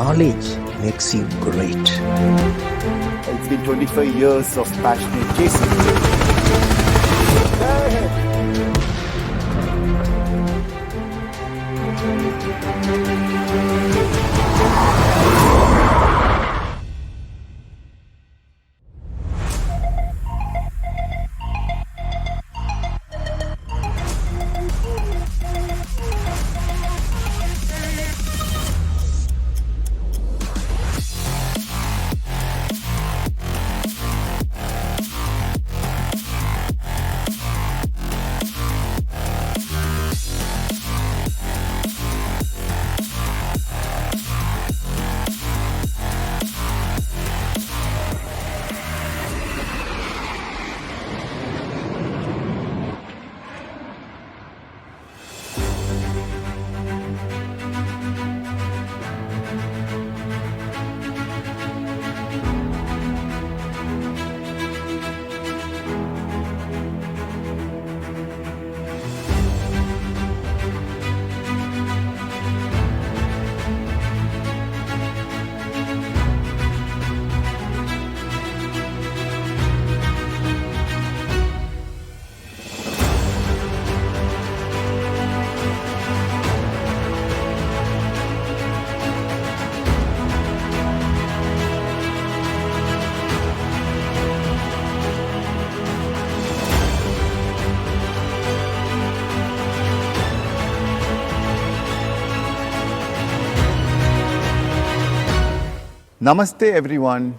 knowledge makes you great. It's been 25 years of passionate chasing. Namaste everyone.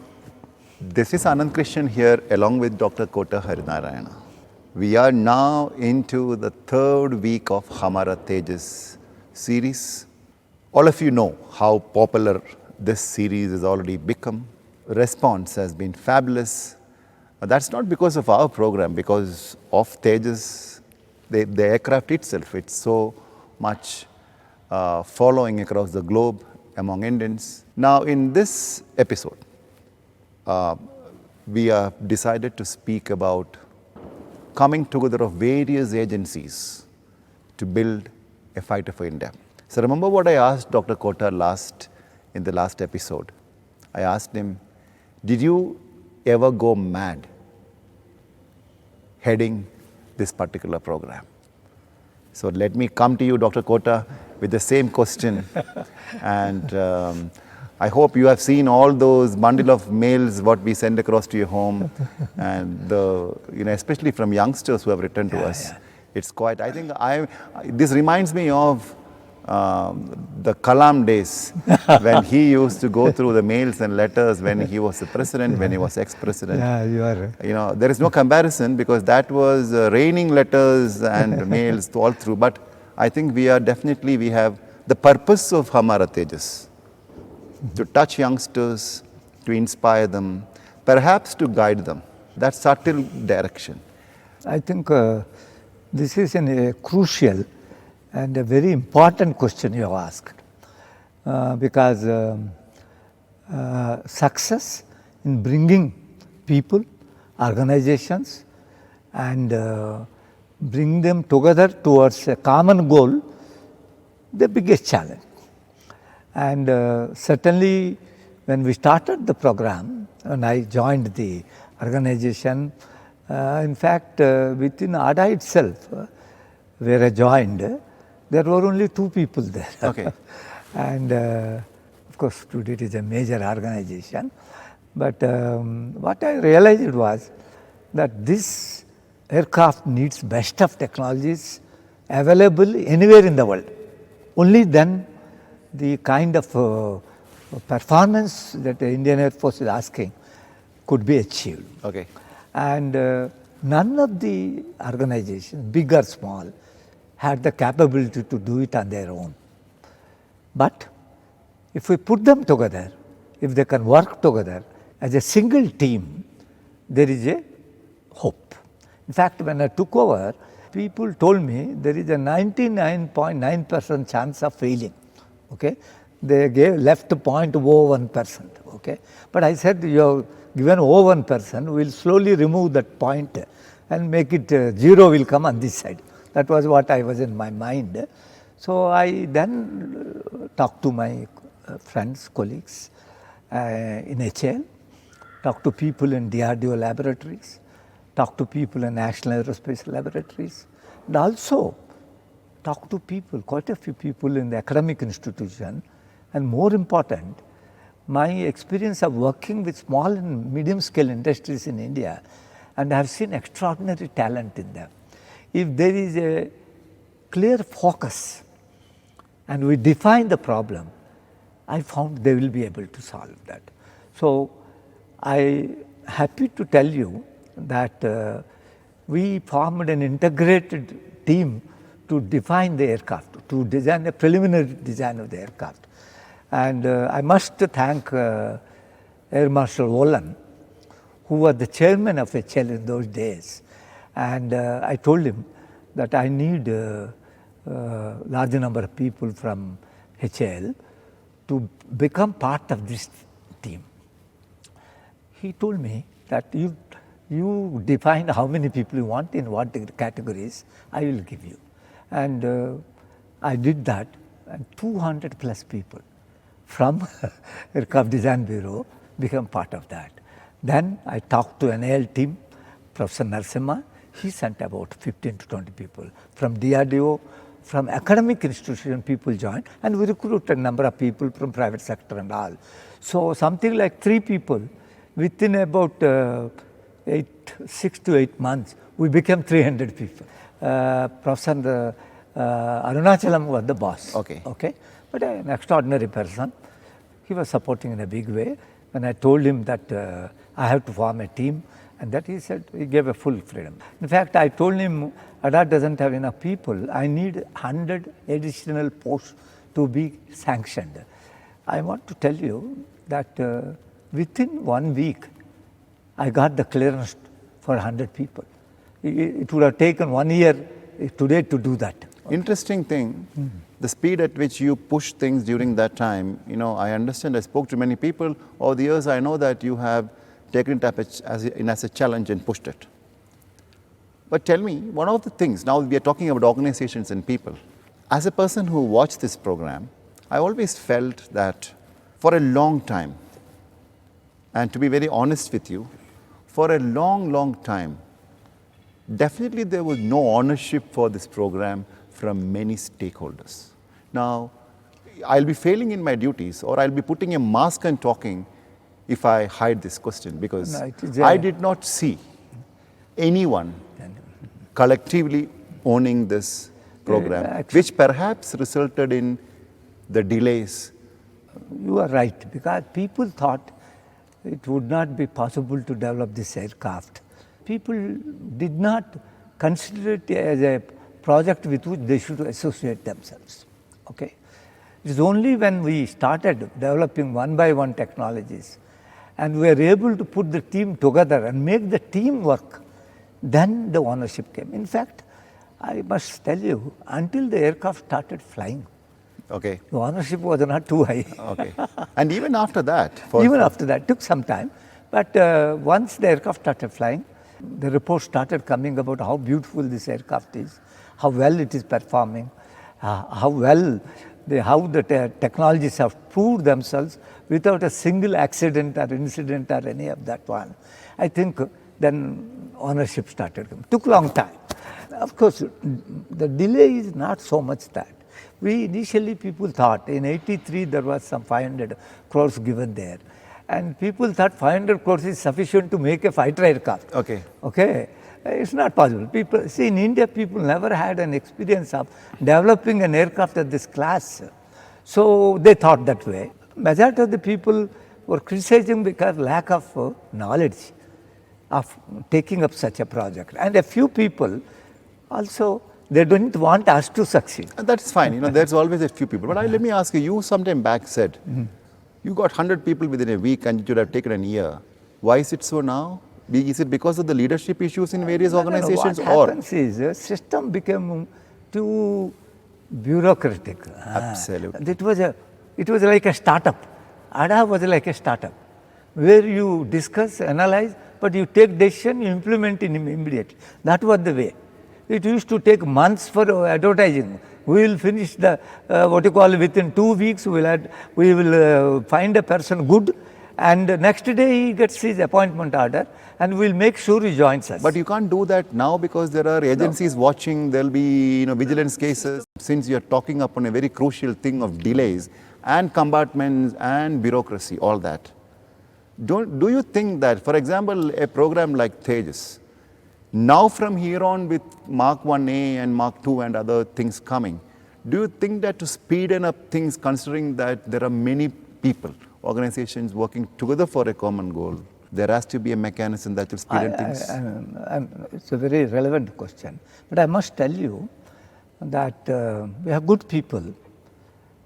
This is Anand Krishnan here along with Dr. Kota Harinarayana. We are now into the third week of Hamara Tejas series. All of you know how popular this series has already become. Response has been fabulous. That's not because of our program, because of Tejas, the aircraft itself. It's so much following across the globe among Indians. Now in this episode, we have decided to speak about coming together of various agencies to build a fighter for India. So remember what I asked Dr. Kota in the last episode. I asked him, did you ever go mad heading this particular program? So let me come to you, Dr. Kota, with the same question. And I hope you have seen all those bundle of mails what we send across to your home, and especially from youngsters who have written to us. Yeah. It's quite. I think this reminds me of the Kalam days when he used to go through the mails and letters when he was the president, when he was ex-president. Yeah, you are. There is no comparison because that was raining letters and mails all through. But I think we have the purpose of Hamara Tejas, to touch youngsters, to inspire them, perhaps to guide them. That subtle direction. I think this is a crucial and a very important question you have asked, because success in bringing people, organizations, and bring them together towards a common goal, the biggest challenge. And certainly when we started the program, when I joined the organization, in fact within ADA itself, where I joined, there were only 2 people there. Okay. And of course today it is a major organization. But what I realized was that this aircraft needs best of technologies available anywhere in the world. Only then the kind of performance that the Indian Air Force is asking could be achieved. Okay. And none of the organizations, big or small, had the capability to do it on their own. But if we put them together, if they can work together as a single team, there is a hope. In fact, when I took over, people told me there is a 99.9% chance of failing. Okay, they left 0.01%. Okay, but I said you have given 0.01%, we will slowly remove that point and make it 0 will come on this side. That was what I was in my mind. So I then talked to my friends, colleagues in HAL, talk to people in DRDO laboratories, talk to people in National Aerospace Laboratories, and also talk to people, quite a few people in the academic institution, and more important, my experience of working with small and medium scale industries in India, and I have seen extraordinary talent in them. If there is a clear focus and we define the problem, I found they will be able to solve that. So I happy to tell you that we formed an integrated team to define the aircraft, to design a preliminary design of the aircraft. And I must thank Air Marshal Wolin, who was the chairman of HAL in those days. And I told him that I need a large number of people from HAL to become part of this team. He told me that you define how many people you want in what categories, I will give you. And I did that, and 200 plus people from Aircraft Design Bureau become part of that. Then I talked to an AL team, Professor Narasimha. He sent about 15 to 20 people. From DRDO, from academic institution, people joined, and we recruited a number of people from private sector and all. So something like 3 people, within about 6 to 8 months, we became 300 people. Professor Arunachalam was the boss. Okay. But an extraordinary person. He was supporting in a big way. When I told him that I have to form a team, and that he said, he gave a full freedom. In fact, I told him, ADA doesn't have enough people. I need 100 additional posts to be sanctioned. I want to tell you that within 1 week, I got the clearance for 100 people. It would have taken 1 year today to do that. Interesting thing, the speed at which you push things during that time, I understand, I spoke to many people over the years, I know that you have taken it up as a challenge and pushed it. But tell me, one of the things, now we are talking about organizations and people. As a person who watched this program, I always felt that for a long time, and to be very honest with you, for a long time, definitely there was no ownership for this program from many stakeholders. Now, I'll be failing in my duties, or I'll be putting a mask and talking if I hide this question, because I did not see anyone collectively owning this program, which perhaps resulted in the delays. You are right, because people thought it would not be possible to develop this aircraft. People did not consider it as a project with which they should associate themselves. Okay? It is only when we started developing one by one technologies and we were able to put the team together and make the team work, then the ownership came. In fact, I must tell you, until the aircraft started flying, the ownership was not too high. And even after that? After that, it took some time. But once the aircraft started flying, the reports started coming about how beautiful this aircraft is, how well it is performing, how the technologies have proved themselves without a single accident or incident or any of that one. I think then ownership started coming. Took long time. Of course, the delay is not so much that. Initially people thought in 83 there was some 500 crores given there. And people thought 500 crores is sufficient to make a fighter aircraft. Okay. It's not possible. People, see, in India, people never had an experience of developing an aircraft of this class. So they thought that way. Majority of the people were criticizing because lack of knowledge of taking up such a project. And a few people also, they don't want us to succeed. And that's fine. There's always a few people. But let me ask you, you sometime back said, you got 100 people within a week and it would have taken a year. Why is it so now? Is it because of the leadership issues in various organizations? What happens is the system became too bureaucratic. Absolutely. It was like a startup. ADA was like a startup, where you discuss, analyze, but you take decision, you implement it immediately. That was the way. It used to take months for advertising. we will finish the, within 2 weeks, we will find a person good, and next day he gets his appointment order, and we'll make sure he joins us. But you can't do that now because there are agencies watching, there'll be vigilance cases. Since you're talking upon a very crucial thing of delays and compartments and bureaucracy, all that. Do you think that, for example, a program like Tejas, now from here on with Mark 1A and Mark 2 and other things coming, do you think that to speeden up things, considering that there are many people, organizations working together for a common goal, there has to be a mechanism that will speed things? It's a very relevant question. But I must tell you that we have good people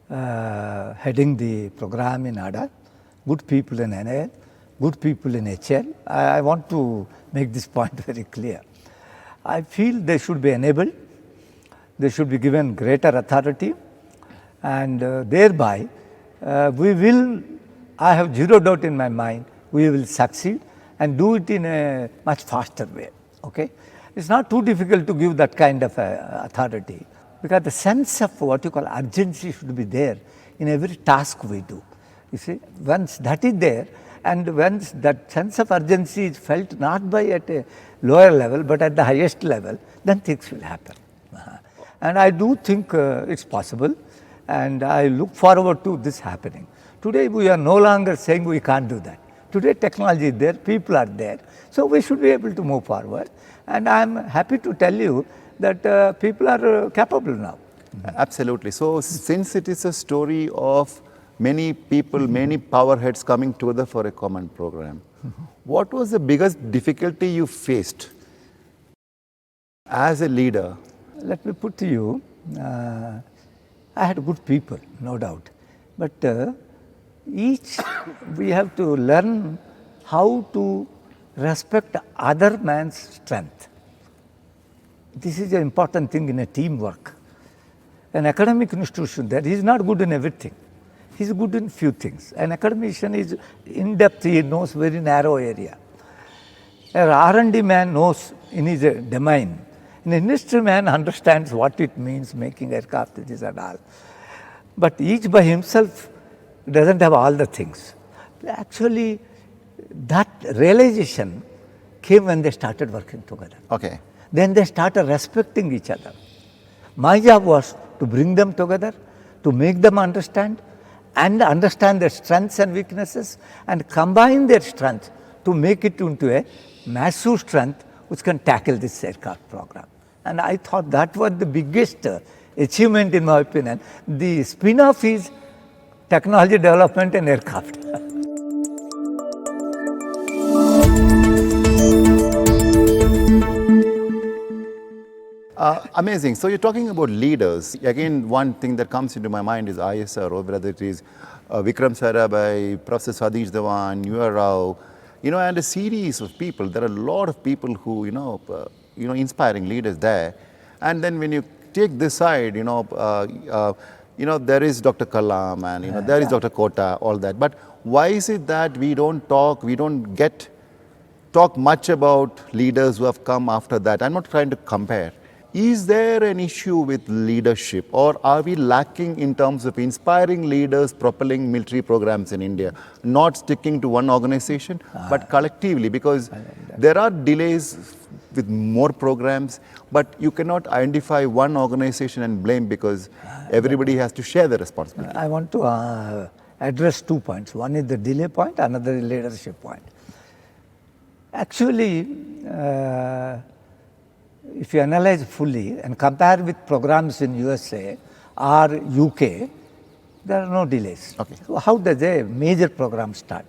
heading the program in ADA, good people in NIL, good people in HL. I want to make this point very clear. I feel they should be enabled, they should be given greater authority, and thereby we will, I have zero doubt in my mind, we will succeed and do it in a much faster way. Okay? It's not too difficult to give that kind of authority, because the sense of what you call urgency should be there in every task we do. You see, once that is there, and once that sense of urgency is felt not by at a lower level but at the highest level, then things will happen. And I do think it's possible, and I look forward to this happening. Today we are no longer saying we can't do that. Today technology is there, people are there, so we should be able to move forward. And I am happy to tell you that people are capable now. Absolutely. So since it is a story of many people, many power heads coming together for a common program, what was the biggest difficulty you faced as a leader? Let me put to you, I had good people, no doubt, but each we have to learn how to respect other man's strength. This is an important thing in a teamwork. An academic institution, that he is not good in everything. He is good in few things. An academician is in depth, he knows very narrow area. An R&D man knows in his domain. An industry man understands what it means making aircraft, this and all. But each by himself doesn't have all the things. Actually, that realization came when they started working together. Okay. Then they started respecting each other. My job was to bring them together, to make them understand, and understand their strengths and weaknesses, and combine their strength to make it into a massive strength which can tackle this aircraft program. And I thought that was the biggest achievement in my opinion. The spin-off is technology development and aircraft. Amazing. So you're talking about leaders. Again, one thing that comes into my mind is ISRO, whether it is Vikram Sarabhai, Professor Satish Dhawan, U.R. Rao, and a series of people. There are a lot of people who, inspiring leaders there. And then when you take this side, there is Dr. Kalam and, there is Dr. Kota, all that. But why is it that we don't talk much about leaders who have come after that? I'm not trying to compare. Is there an issue with leadership, or are we lacking in terms of inspiring leaders propelling military programs in India, not sticking to one organization, but collectively? Because there are delays with more programs, but you cannot identify one organization and blame, because everybody has to share the responsibility. I want to address 2 points. One is the delay point, another is leadership point. Actually, if you analyze fully and compare with programs in USA or UK, there are no delays. Okay. So how does a major program start?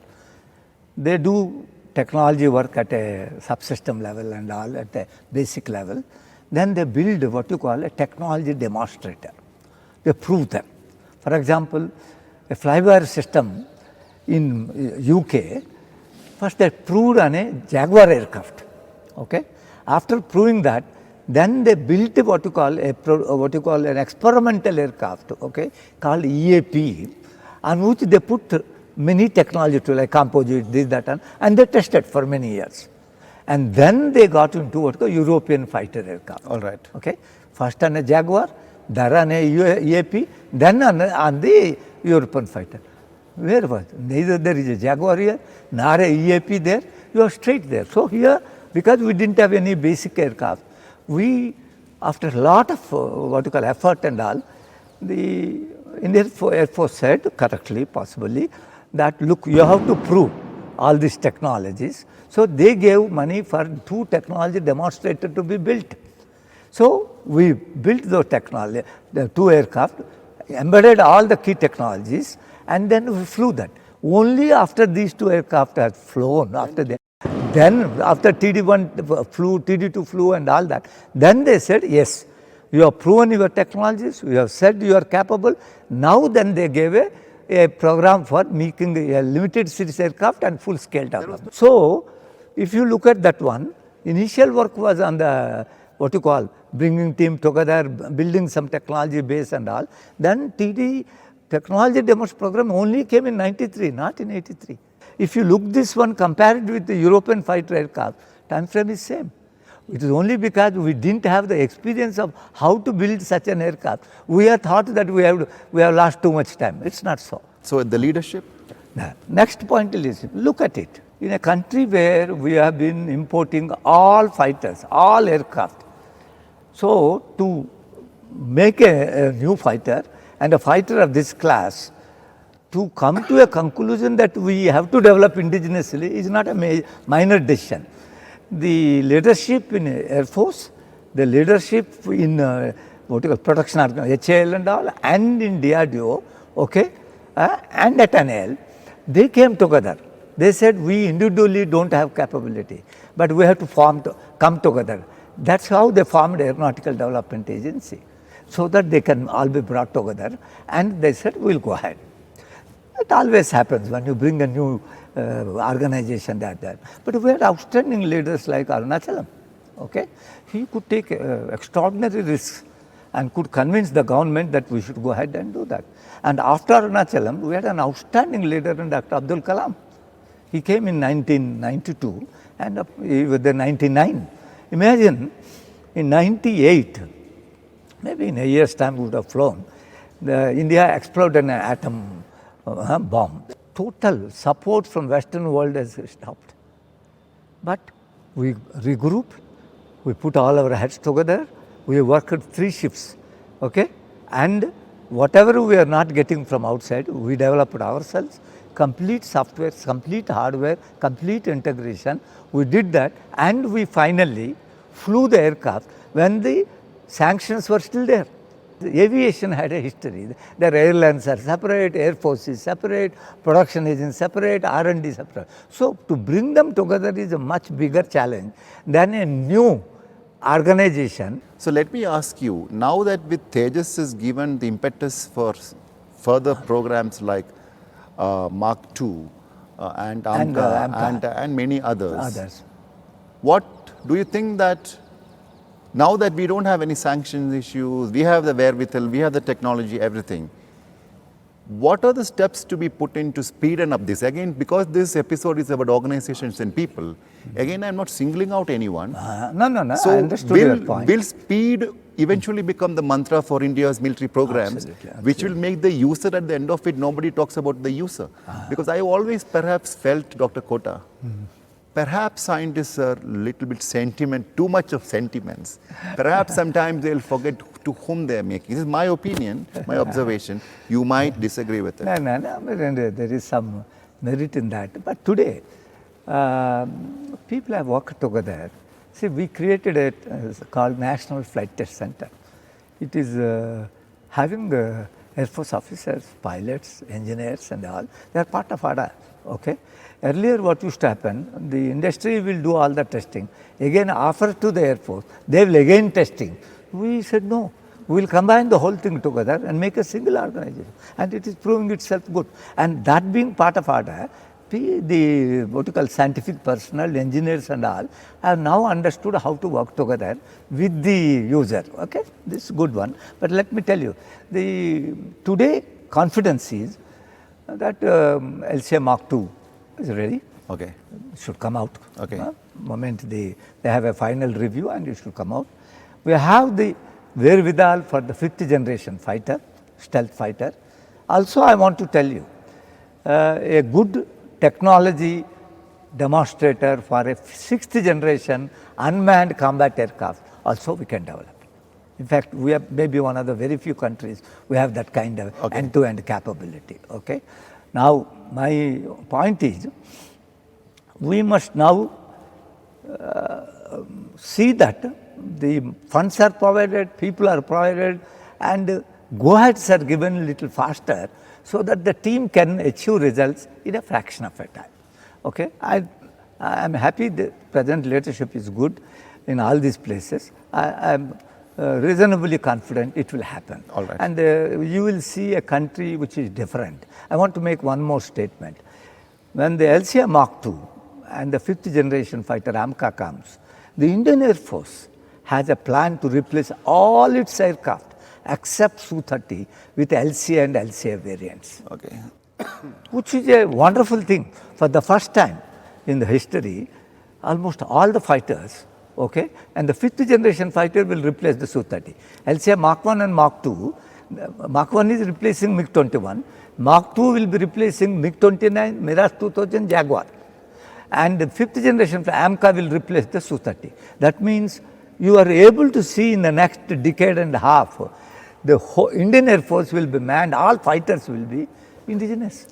They do technology work at a subsystem level and all at a basic level. Then they build what you call a technology demonstrator. They prove them. For example, a fly-by-wire system in UK, first they proved on a Jaguar aircraft. Okay? After proving that, then they built what you call an experimental aircraft, okay, called EAP, on which they put many technology to like composite, this, that, and they tested for many years. And then they got into what you call European fighter aircraft. All right. Okay. First on a Jaguar, there on a EAP, then on the European fighter. Where was? Neither there is a Jaguar here, nor a EAP there. You are straight there. So here, because we didn't have any basic aircraft, we, after a lot of effort and all, the Indian Air Force said, correctly, possibly, that look, you have to prove all these technologies. So they gave money for 2 technology demonstrators to be built. So we built those technology, the 2 aircraft, embedded all the key technologies, and then we flew that. Only after these 2 aircraft had flown, after that, then after TD1 flew, TD2 flew and all that, then they said, yes, you have proven your technologies, you have said you are capable. Now then they gave a program for making a limited series aircraft and full scale development. So if you look at that one, initial work was on the, bringing team together, building some technology base and all. Then TD technology demos program only came in 93, not in 83. If you look this one compared with the European fighter aircraft, time frame is same. It is only because we didn't have the experience of how to build such an aircraft. We have thought that we have lost too much time. It's not so. So the leadership? Next point is, look at it. In a country where we have been importing all fighters, all aircraft, so to make a new fighter and a fighter of this class, to come to a conclusion that we have to develop indigenously is not a minor decision. The leadership in Air Force, the leadership in production organization, HAL and all, and in DRDO, and at NAL, they came together. They said we individually don't have capability, but we have to come together. That's how they formed Aeronautical Development Agency, so that they can all be brought together. And they said we'll go ahead. It always happens when you bring a new organization like that. But we had outstanding leaders like Arunachalam. He could take extraordinary risks and could convince the government that we should go ahead and do that. And after Arunachalam, we had an outstanding leader in Dr. Abdul Kalam. He came in 1992 and he was there 99. Imagine in 98, maybe in a year's time we would have flown, India exploded an atom bomb. Total support from Western world has stopped. But we regrouped, we put all our heads together, we worked 3 shifts, and whatever we are not getting from outside, we developed ourselves, complete software, complete hardware, complete integration. We did that, and we finally flew the aircraft when the sanctions were still there. The aviation had a history. Their airlines are separate, Air Force is separate, production is separate, R&D separate. So to bring them together is a much bigger challenge than a new organization. So let me ask you, now that with Tejas is given the impetus for further programs like Mark II and AMCA and many others, what do you think that now that we don't have any sanctions issues, we have the wherewithal, we have the technology, everything, what are the steps to be put in to speeden up this? Again, because this episode is about organizations and people, again, I'm not singling out anyone. No, So I understood your point. Will speed eventually become the mantra for India's military programs, Absolutely. which will make the user at the end of it, nobody talks about the user. Because I always perhaps felt, Dr. Kota, perhaps scientists are a little bit too much of sentiments. Perhaps sometimes they'll forget to whom they're making. This is my opinion, my observation. You might disagree with it. No, there is some merit in that. But today, people have worked together. See, we created it called National Flight Test Center. It is having Air Force officers, pilots, engineers and all. They are part of ADA. Earlier what used to happen, the industry will do all the testing, again offer to the Air Force, they will again testing. We said no, we will combine the whole thing together and make a single organization, and it is proving itself good. And that being part of ADA, the scientific personnel, engineers and all have now understood how to work together with the user. This is a good one. But let me tell you, today confidence is that LCA Mark II is ready. It should come out. Moment they have a final review and it should come out. We have the wherewithal for the 5th generation fighter, stealth fighter. Also, I want to tell you, a good technology demonstrator for a 6th generation unmanned combat aircraft also we can develop. In fact, we are maybe one of the very few countries we have that kind of end-to-end capability. Okay. Now, my point is, we must now see that the funds are provided, people are provided, and go-aheads are given a little faster so that the team can achieve results in a fraction of a time. Okay. I am happy the present leadership is good in all these places. I am reasonably confident it will happen. All right. And you will see a country which is different. I want to make one more statement. When the LCA Mark II and the 5th generation fighter AMCA comes, the Indian Air Force has a plan to replace all its aircraft except Su-30 with LCA and LCA variants. Okay. Which is a wonderful thing. For the first time in the history, almost all the fighters, okay, and the 5th generation fighter will replace the Su-30. LCA Mark 1 and Mark 2, Mark 1 is replacing MiG-21, Mark 2 will be replacing MiG-29, Mirage 2000, Jaguar. And the 5th generation AMCA will replace the Su-30. That means you are able to see in the next decade and a half, the whole Indian Air Force will be manned, all fighters will be indigenous.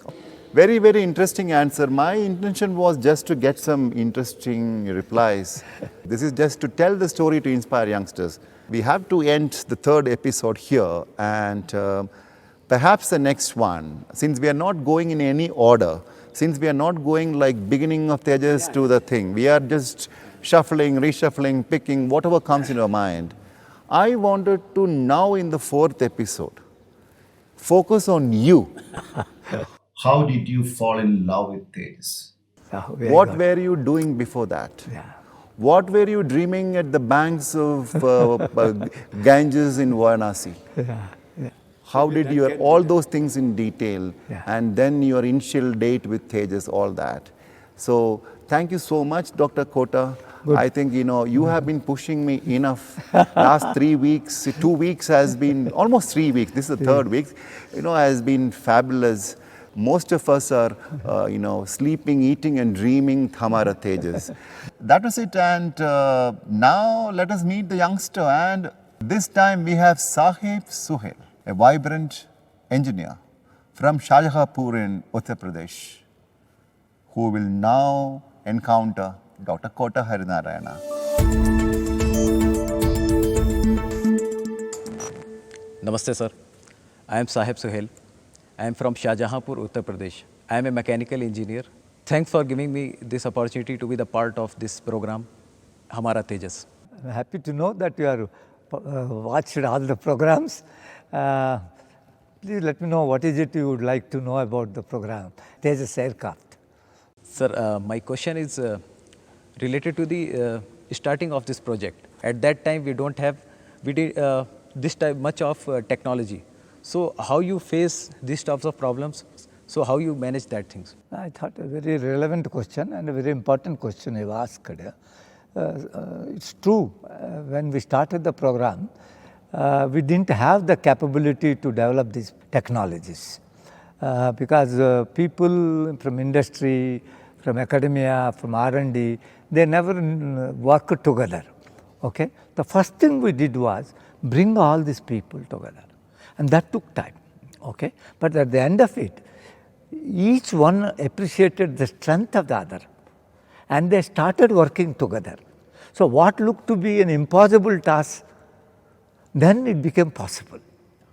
Very, very interesting answer. My intention was just to get some interesting replies. This is just to tell the story to inspire youngsters. We have to end the 3rd episode here, and perhaps the next one, since we are not going in any order, since we are not going like beginning of Tejas to the thing, we are just shuffling, reshuffling, picking, whatever comes in your mind. I wanted to now in the 4th episode, focus on you. How did you fall in love with Tejas? What were you doing before that? Yeah. What were you dreaming at the banks of Ganges in Varanasi? Yeah. How did you, all those things in detail, Yeah. and then your initial date with Tejas, all that. So thank you so much, Dr. Kota. I think, you have been pushing me enough. Last 3 weeks, 2 weeks has been, almost 3 weeks, this is the 3rd week, has been fabulous. Most of us are, sleeping, eating and dreaming Hamara Tejas. That was it, and now let us meet the youngster, and this time we have Sahib Suhail, a vibrant engineer from Shahjahanpur in Uttar Pradesh, who will now encounter Dr. Kota Harinarayana. Namaste, sir. I am Sahib Suhail. I am from Shahjahanpur, Uttar Pradesh. I am a mechanical engineer. Thanks for giving me this opportunity to be the part of this program, Hamara Tejas. I'm happy to know that you are watched all the programs. Please let me know what is it you would like to know about the program, Tejas aircraft. Sir, my question is related to the starting of this project. At that time, we did this type much of technology. So how you face these types of problems? So how you manage that things? I thought a very relevant question and a very important question you asked. It's true, when we started the program, we didn't have the capability to develop these technologies because people from industry, from academia, from R&D, they never worked together. Okay? The first thing we did was bring all these people together. And that took time, okay? But at the end of it, each one appreciated the strength of the other and they started working together. So what looked to be an impossible task, then it became possible,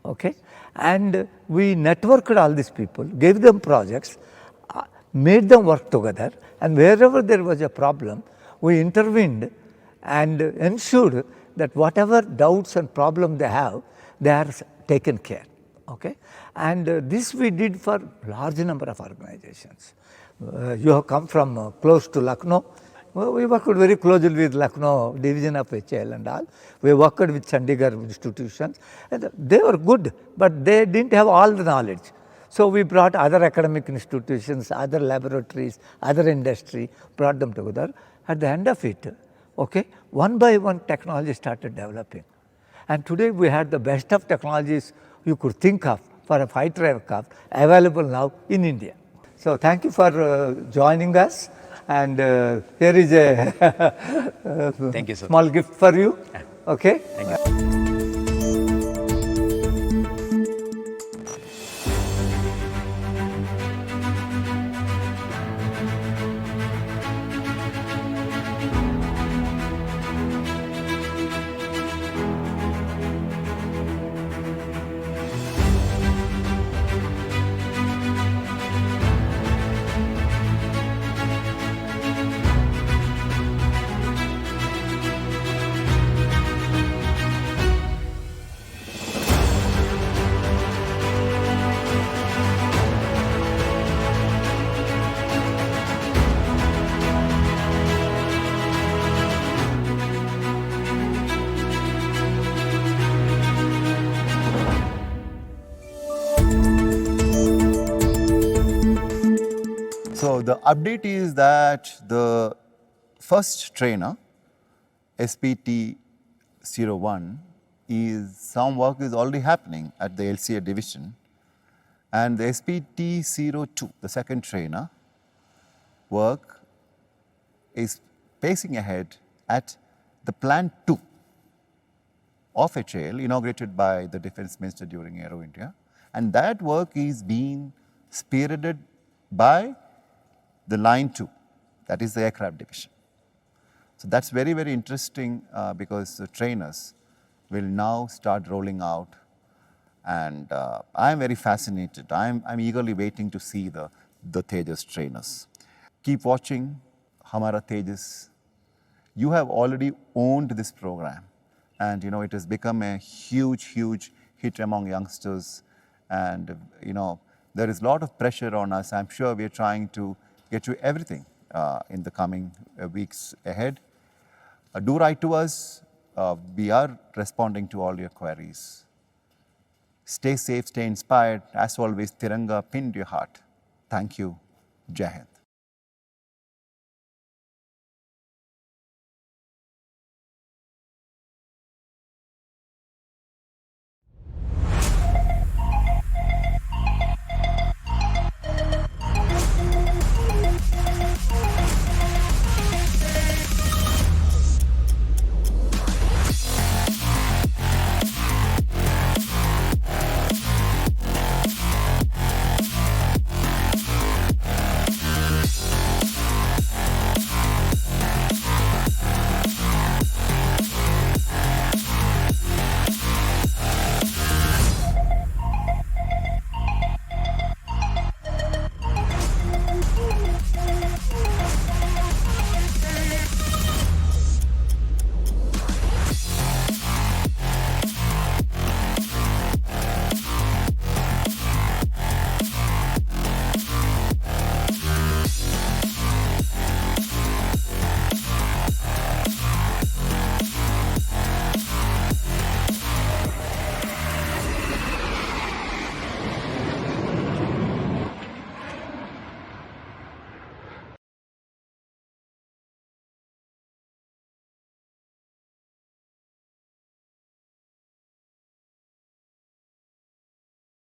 okay? And we networked all these people, gave them projects, made them work together, and wherever there was a problem, we intervened and ensured that whatever doubts and problems they have, they are taken care, okay? And this we did for large number of organizations. You have come from close to Lucknow. We worked very closely with Lucknow division of HAL and all. We worked with Chandigarh institutions. And they were good, but they didn't have all the knowledge. So we brought other academic institutions, other laboratories, other industry, brought them together. At the end of it, okay, one by one technology started developing. And today we had the best of technologies you could think of for a fighter aircraft available now in India. So thank you for joining us. And here is a Thank you, sir. small gift for you. Okay? Thank you. So the update is that the first trainer, SPT-01, some work is already happening at the LCA division, and the SPT-02, the second trainer, work is pacing ahead at the Plant 2 of HAL, inaugurated by the Defence Minister during Aero India, and that work is being spearheaded by the Line 2, that is the aircraft division. So that's very, very interesting because the trainers will now start rolling out, and I am very fascinated. I'm eagerly waiting to see the Tejas trainers. Keep watching Hamara Tejas. You have already owned this program, and it has become a huge, huge hit among youngsters, and there is a lot of pressure on us. I'm sure we are trying to get you everything in the coming weeks ahead. Do write to us. We are responding to all your queries. Stay safe, stay inspired. As always, Tiranga pinned to your heart. Thank you. Jai Hind.